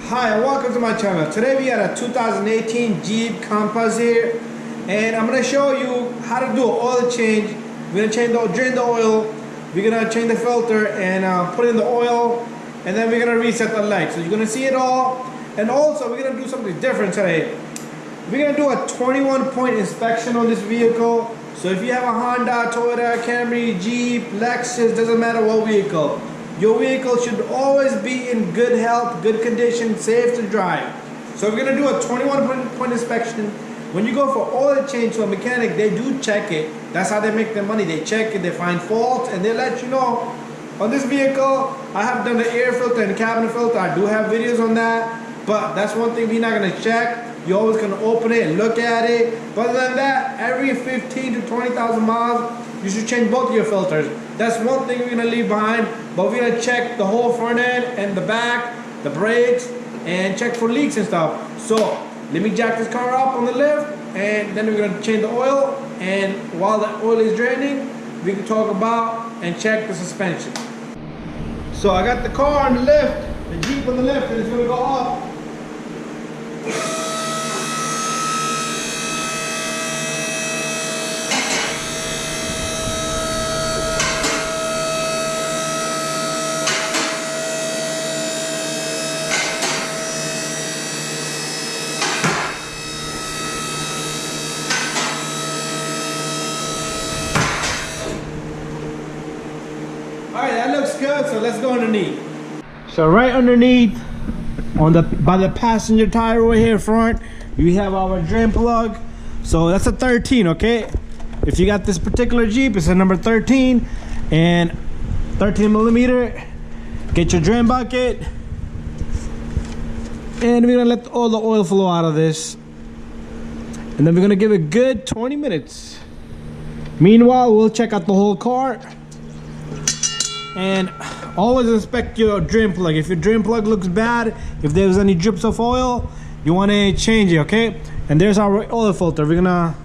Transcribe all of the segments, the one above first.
Hi and welcome to my channel. Today we got a 2018 Jeep Compass here, and I'm going to show you how to do an oil change. We're going to drain the oil, we're going to change the filter and put in the oil, and then we're going to reset the light. So you're going to see it all, and also we're going to do something different today. We're going to do a 21-point inspection on this vehicle. So if you have a Honda, Toyota, Camry, Jeep, Lexus, doesn't matter what vehicle, your vehicle should always be in good health, good condition, safe to drive. So we're going to do a 21-point inspection. When you go for oil change to a mechanic, they do check it. That's how they make their money. They check it, they find faults, and they let you know. On this vehicle, I have done the air filter and cabin filter. I do have videos on that, but that's one thing we're not going to check. You're always going to open it and look at it. But other than that, every 15 to 20,000 miles, you should change both of your filters. That's one thing we're going to leave behind, but we're going to check the whole front end and the back, the brakes, and check for leaks and stuff. So let me jack this car up on the lift, and then we're going to change the oil, and while the oil is draining, we can talk about and check the suspension. So I got the car on the lift, the Jeep on the lift, and it's going to go up. Alright, that looks good, so let's go underneath. So right underneath, by the passenger tire over here front, we have our drain plug. So that's a 13, okay? If you got this particular Jeep, it's a number 13 and 13 millimeter. Get your drain bucket, and we're gonna let all the oil flow out of this, and then we're gonna give it a good 20 minutes. Meanwhile, we'll check out the whole car. And always inspect your drain plug. If your drain plug looks bad, if there's any drips of oil, you want to change it, okay? And there's our oil filter. We're gonna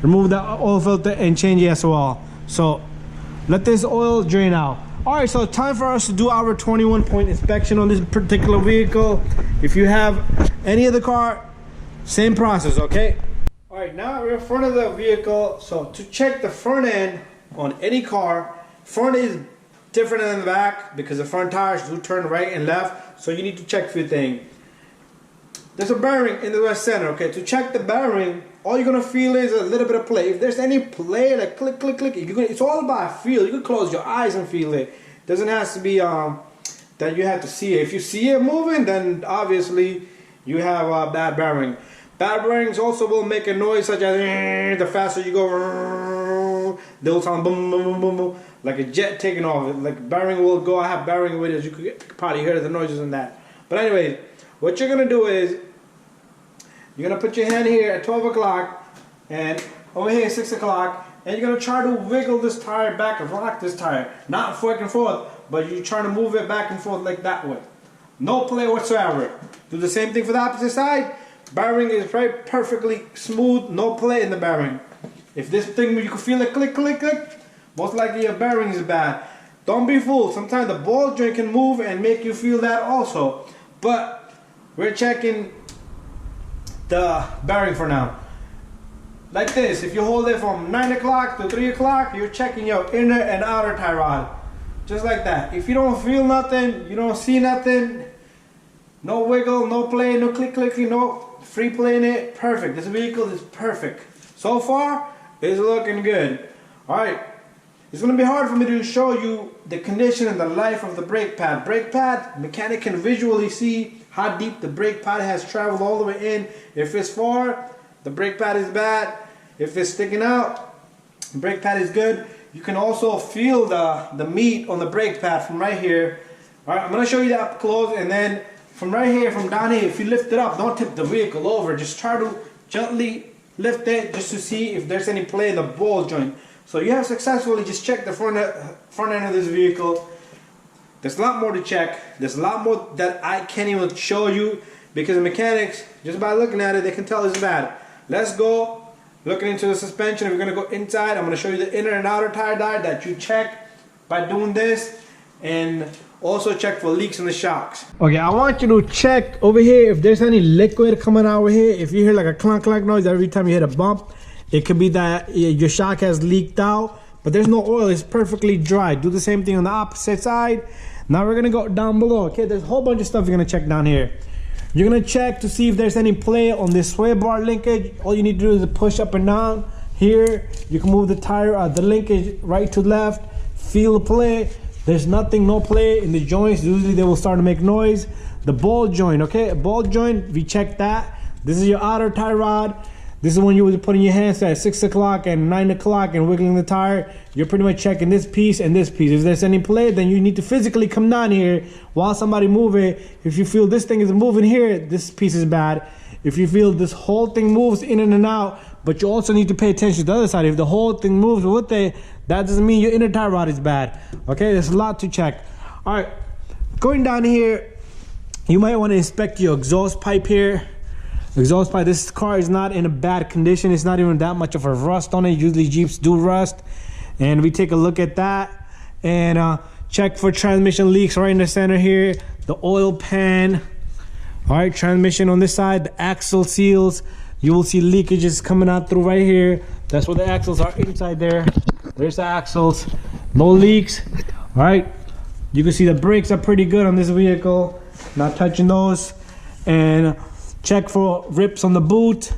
remove the oil filter and change it as well. So let this oil drain out. All right, so time for us to do our 21-point inspection on this particular vehicle. If you have any other car, same process, okay? All right, now we're in front of the vehicle. So to check the front end on any car, front is different than the back because the front tires do turn right and left, so you need to check a few things. There's a bearing in the left center, okay? To check the bearing, all you're gonna feel is a little bit of play. If there's any play, like click, click, click, it's all about feel. You can close your eyes and feel it. Doesn't have to be that you have to see it. If you see it moving, then obviously you have a bad bearing. Bad bearings also will make a noise such as the faster you go, they'll sound boom, boom, boom, boom, boom, like a jet taking off. Like bearing will go. I have bearing videos. You could probably hear the noises in that. But anyway, what you're gonna do is you're gonna put your hand here at 12 o'clock and over here at 6 o'clock, and you're gonna try to wiggle this tire back and rock this tire, not back and forth, but you're trying to move it back and forth like that way. No play whatsoever. Do the same thing for the opposite side. Bearing is right, perfectly smooth, no play in the bearing. If this thing you can feel it click, click, click, most likely your bearing is bad. Don't be fooled. Sometimes the ball joint can move and make you feel that also. But we're checking the bearing for now. Like this, if you hold it from 9 o'clock to 3 o'clock, you're checking your inner and outer tie rod. Just like that. If you don't feel nothing, you don't see nothing, no wiggle, no play, no click, click, no free playing it, perfect. This vehicle is perfect. So far, it's looking good. Alright, it's going to be hard for me to show you the condition and the life of the brake pad. Brake pad, mechanic can visually see how deep the brake pad has traveled all the way in. If it's far, the brake pad is bad. If it's sticking out, the brake pad is good. You can also feel the meat on the brake pad from right here. Alright, I'm going to show you that up close, and then from right here, from down here, if you lift it up, don't tip the vehicle over. Just try to gently lift it just to see if there's any play in the ball joint. So you have successfully just checked the front end of this vehicle. There's a lot more to check. There's a lot more that I can't even show you because the mechanics, just by looking at it, they can tell it's bad. Let's go looking into the suspension. We're going to go inside. I'm going to show you the inner and outer tire diet that you check by doing this. And Also check for leaks in the shocks. Okay, I want you to check over here if there's any liquid coming out over here. If you hear like a clunk clunk noise every time you hit a bump, it could be that your shock has leaked out, but there's no oil, it's perfectly dry. Do the same thing on the opposite side. Now we're gonna go down below. Okay, there's a whole bunch of stuff you're gonna check down here. You're gonna check to see if there's any play on this sway bar linkage. All you need to do is push up and down. Here, you can move the tire, the linkage right to left, feel the play. There's nothing, no play in the joints. Usually they will start to make noise. The ball joint, okay, ball joint, we check that. This is your outer tie rod. This is when you would put in your hands at 6 o'clock and 9 o'clock and wiggling the tire. You're pretty much checking this piece and this piece. If there's any play, then you need to physically come down here while somebody move it. If you feel this thing is moving here, this piece is bad. If you feel this whole thing moves in and out, but you also need to pay attention to the other side. If the whole thing moves with it, that doesn't mean your inner tie rod is bad. Okay, there's a lot to check. All right, going down here, you might want to inspect your exhaust pipe here. Exhaust pipe, this car is not in a bad condition. It's not even that much of a rust on it. Usually Jeeps do rust. And we take a look at that and check for transmission leaks right in the center here. The oil pan. All right, transmission on this side, the axle seals. You will see leakages coming out through right here. That's where the axles are, inside there. There's the axles, no leaks. All right, you can see the brakes are pretty good on this vehicle. Not touching those. And check for rips on the boot.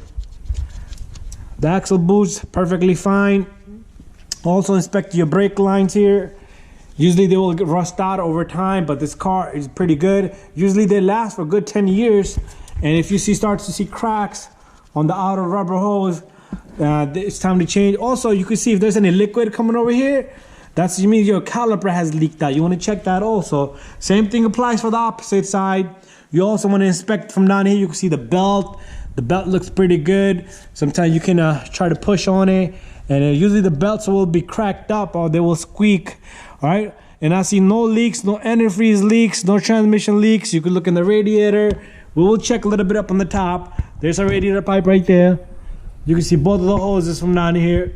The axle boots, perfectly fine. Also inspect your brake lines here. Usually they will get rust out over time, but this car is pretty good. Usually they last for a good 10 years. And if you starts to see cracks on the outer rubber hose, it's time to change. Also, you can see if there's any liquid coming over here. That means your caliper has leaked out. You want to check that also. Same thing applies for the opposite side. You also want to inspect from down here. You can see the belt. The belt looks pretty good. Sometimes you can try to push on it, and usually the belts will be cracked up or they will squeak. All right. And I see no leaks, no antifreeze leaks, no transmission leaks. You can look in the radiator. We will check a little bit up on the top. There's a radiator pipe right there. You can see both of the hoses from down here.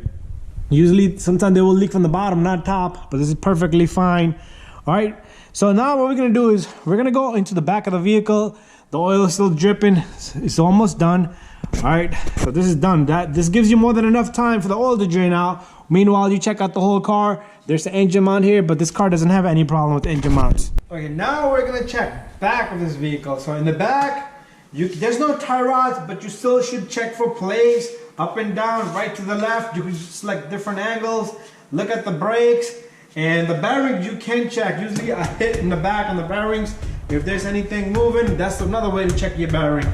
Usually, sometimes they will leak from the bottom, not top, but this is perfectly fine. All right. So now what we're gonna do is we're gonna go into the back of the vehicle. The oil is still dripping. It's almost done. All right. So this is done. This gives you more than enough time for the oil to drain out. Meanwhile, you check out the whole car. There's the engine mount here, but this car doesn't have any problem with engine mounts. Okay, now we're gonna check back of this vehicle. So in the back, there's no tie rods, but you still should check for plays up and down, right to the left. You can select different angles. Look at the brakes and the bearings. You can check. Usually I hit in the back on the bearings. If there's anything moving, that's another way to check your bearing.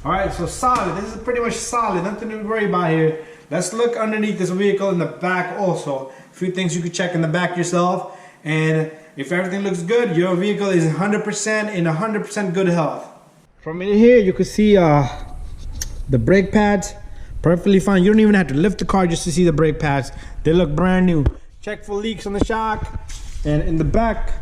All right, so solid. This is pretty much solid. Nothing to worry about here. Let's look underneath this vehicle in the back also. A few things you could check in the back yourself. And if everything looks good, your vehicle is 100% in 100% good health. From in here, you can see the brake pads. Perfectly fine. You don't even have to lift the car just to see the brake pads. They look brand new. Check for leaks on the shock. And in the back,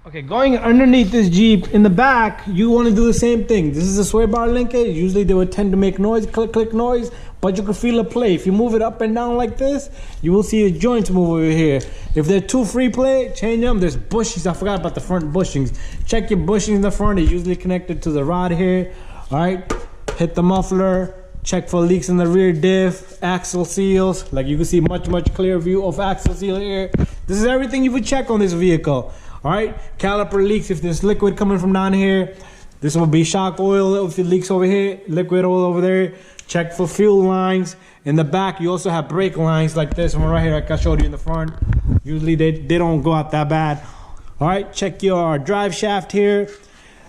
okay, going underneath this Jeep, in the back, you want to do the same thing. This is a sway bar linkage. Usually they would tend to make noise, click, click noise, but you can feel a play. If you move it up and down like this, you will see the joints move over here. If they're too free play, change them. There's bushings. I forgot about the front bushings. Check your bushings in the front. They're usually connected to the rod here. All right, hit the muffler. Check for leaks in the rear diff, axle seals. Like you can see much clearer view of axle seal here. This is everything you would check on this vehicle. All right, caliper leaks. If there's liquid coming from down here, this will be shock oil. If it leaks over here, liquid oil over there. Check for fuel lines. In the back, you also have brake lines like this one right here, like I showed you in the front. Usually they don't go out that bad. All right, check your drive shaft here.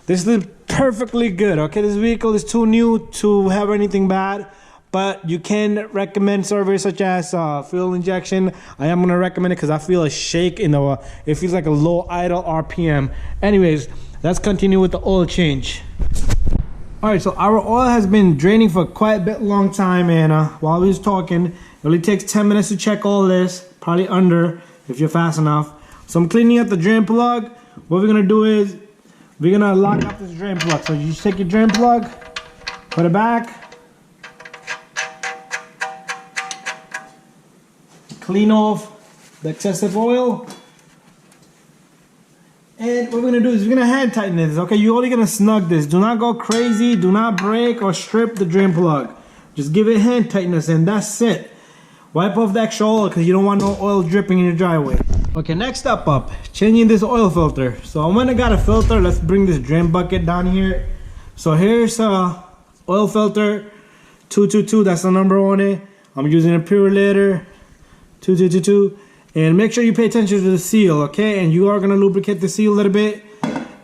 This is perfectly good. Okay, this vehicle is too new to have anything bad, but you can recommend service such as fuel injection. I am gonna recommend it because I feel a shake in the. It feels like a low idle RPM. Anyways, let's continue with the oil change. All right, so our oil has been draining for quite a bit long time, and while we was talking, it only takes 10 minutes to check all this, probably under if you're fast enough. So I'm cleaning up the drain plug. What we're gonna do is we're gonna lock up this drain plug. So you just take your drain plug, put it back, clean off the excessive oil, And what we're gonna do is we're gonna hand tighten this, okay? You're only gonna snug this. Do not go crazy, do not break or strip the drain plug. Just give it hand tightness and that's it. Wipe off the extra oil because you don't want no oil dripping in your driveway. Okay, next step up, changing this oil filter. So I went and got a filter. Let's bring this drain bucket down here. So here's a oil filter 222, that's the number on it. I'm using a Purelator 2222. And make sure you pay attention to the seal, okay? And you are gonna lubricate the seal a little bit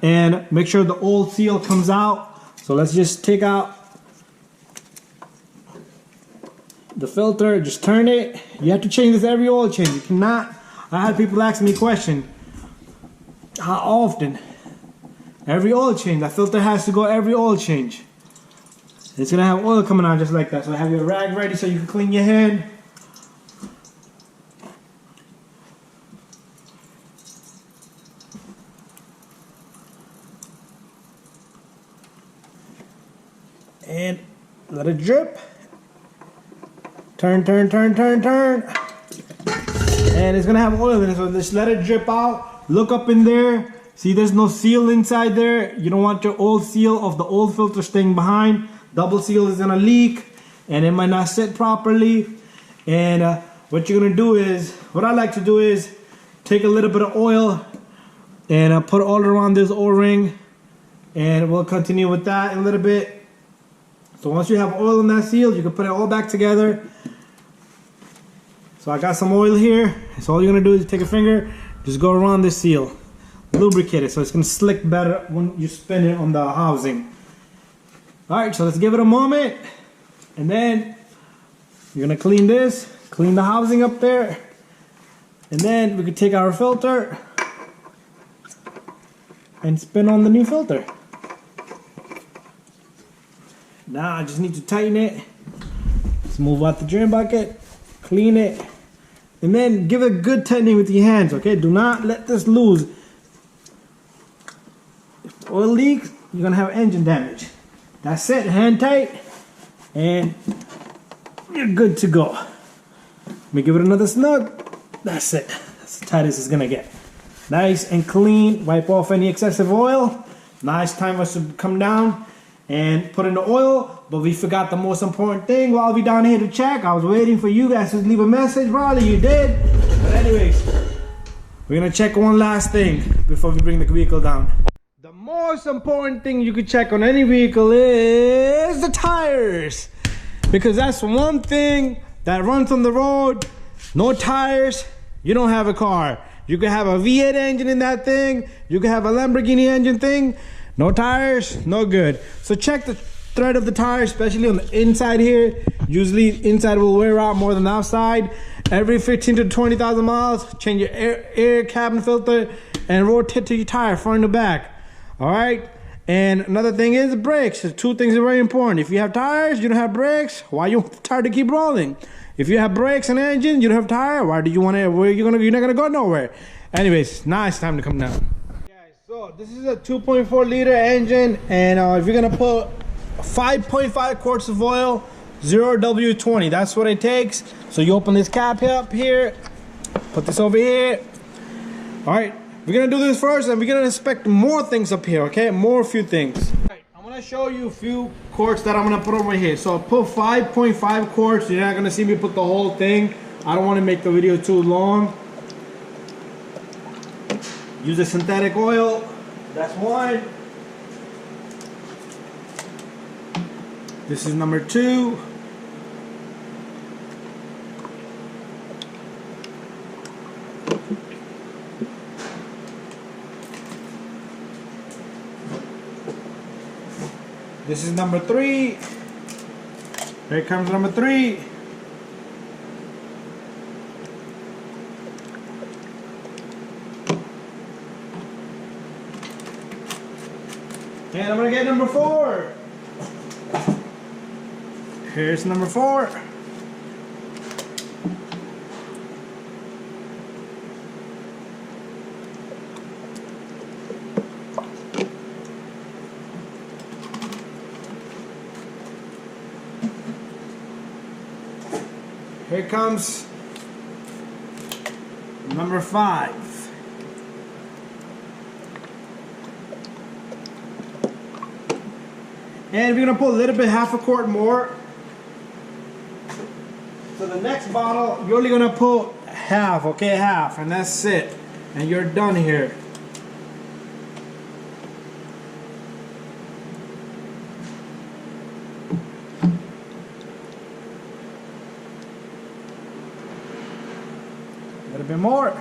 and make sure the old seal comes out. So let's just take out the filter, just turn it. You have to change this every oil change. You cannot, I had people ask me a question, how often? Every oil change. That filter has to go every oil change. It's gonna have oil coming out just like that. So have your rag ready so you can clean your hand. And let it drip. Turn, turn, turn, turn, turn. And it's gonna have oil in it, so just let it drip out. Look up in there. See, there's no seal inside there. You don't want your old seal of the old filter staying behind. Double seal is gonna leak and it might not sit properly. And what you're gonna do is, what I like to do is take a little bit of oil and put it all around this O-ring, and we'll continue with that in a little bit. So once you have oil in that seal, you can put it all back together. So I got some oil here. So all you're gonna do is take a finger, just go around this seal, lubricate it so it's gonna slick better when you spin it on the housing. All right, so let's give it a moment, and then you're gonna clean this, clean the housing up there, and then we can take our filter and spin on the new filter. Now I just need to tighten it. Let's move out the drain bucket, clean it, and then give it a good tightening with your hands, okay? Do not let this loose. If oil leaks, you're gonna have engine damage. That's it, hand tight, and you're good to go. Let me give it another snug. That's it, that's as tight as it's gonna get. Nice and clean, wipe off any excessive oil. Nice time for us to come down and put in the oil, but we forgot the most important thing while we down here to check. I was waiting for you guys to leave a message. Probably you did. But anyways, we're gonna check one last thing before we bring the vehicle down. The most important thing you could check on any vehicle is the tires, because that's one thing that runs on the road. No tires, you don't have a car. You could have a V8 engine in that thing. You could have a Lamborghini engine thing. No tires, no good. So check the thread of the tire, especially on the inside here. Usually inside will wear out more than the outside. Every 15 to 20,000 miles, change your air cabin filter and rotate to your tire, front and back. All right. And another thing is the brakes. The two things are very important. If you have tires, you don't have brakes, why you want the tire to keep rolling? If you have brakes and engine, you don't have tire, why do you want to, you're not gonna go nowhere. Anyways, now it's time to come down. So this is a 2.4 liter engine, and if you're gonna put 5.5 quarts of oil, 0 W20, that's what it takes. So you open this cap up here, put this over here. All right, we're gonna do this first, and we're gonna inspect more things up here, okay? A few things. All right, I'm gonna show you a few quarts that I'm gonna put over here. So I'll put 5.5 quarts. You're not gonna see me put the whole thing. I don't wanna make the video too long. Use a synthetic oil, that's one. This is number 2. This is number 3. Here comes number 3. And I'm gonna get number 4. Here's number 4. Here comes number 5. And we're gonna put a little bit, half a quart more. So the next bottle, you're only gonna put half, okay, half, and that's it. And you're done here. A little bit more.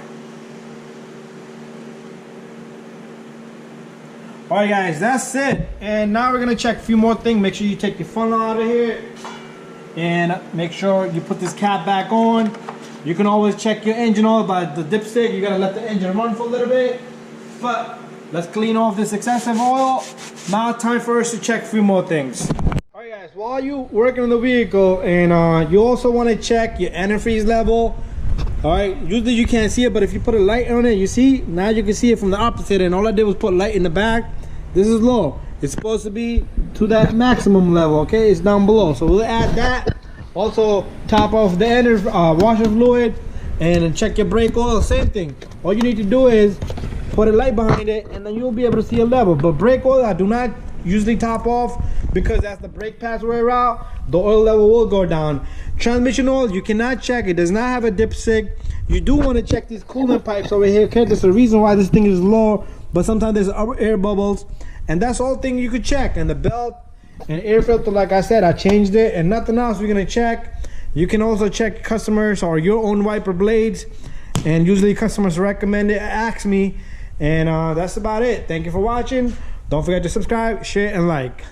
Alright guys, that's it. And now we're gonna check a few more things. Make sure you take your funnel out of here. And make sure you put this cap back on. You can always check your engine oil by the dipstick. You gotta let the engine run for a little bit. But let's clean off this excessive oil. Now time for us to check a few more things. Alright guys, while you working on the vehicle, and you also want to check your antifreeze level. Alright, usually you can't see it, but if you put a light on it, you see, now you can see it from the opposite, and all I did was put light in the back. This is low. It's supposed to be to that maximum level, okay? It's down below. So we'll add that. Also, top off the washer fluid and check your brake oil. Same thing. All you need to do is put a light behind it, and then you'll be able to see a level. But brake oil, I do not usually top off because as the brake pads wear out, the oil level will go down. Transmission oil, you cannot check. It does not have a dipstick. You do want to check these coolant pipes over here, okay? There's a reason why this thing is low, but sometimes there's air bubbles, and that's all thing you could check. And the belt and air filter, like I said, I changed it, and nothing else we're gonna check. You can also check customers or your own wiper blades, and usually customers recommend it, ask me, and that's about it. Thank you for watching. Don't forget to subscribe, share, and like.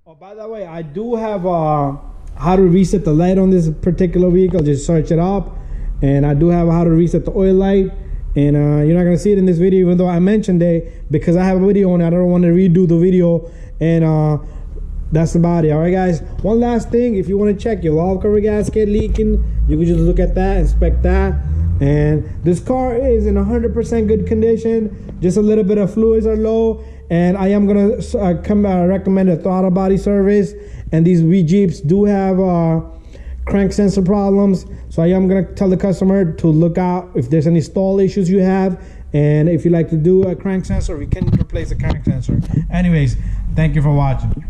Oh, by the way, I do have how to reset the light on this particular vehicle. Just search it up, and I do have how to reset the oil light. And you're not gonna see it in this video, even though I mentioned it, because I have a video on it. I don't want to redo the video, and that's about it. All right guys, one last thing, if you want to check your valve cover gasket leaking, you can just look at that, inspect that. And this car is in 100% good condition, just a little bit of fluids are low, and I am gonna recommend a throttle body service. And these Jeeps do have crank sensor problems, so I am gonna tell the customer to look out if there's any stall issues you have, and if you like to do a crank sensor, we can replace the crank sensor. Anyways, thank you for watching.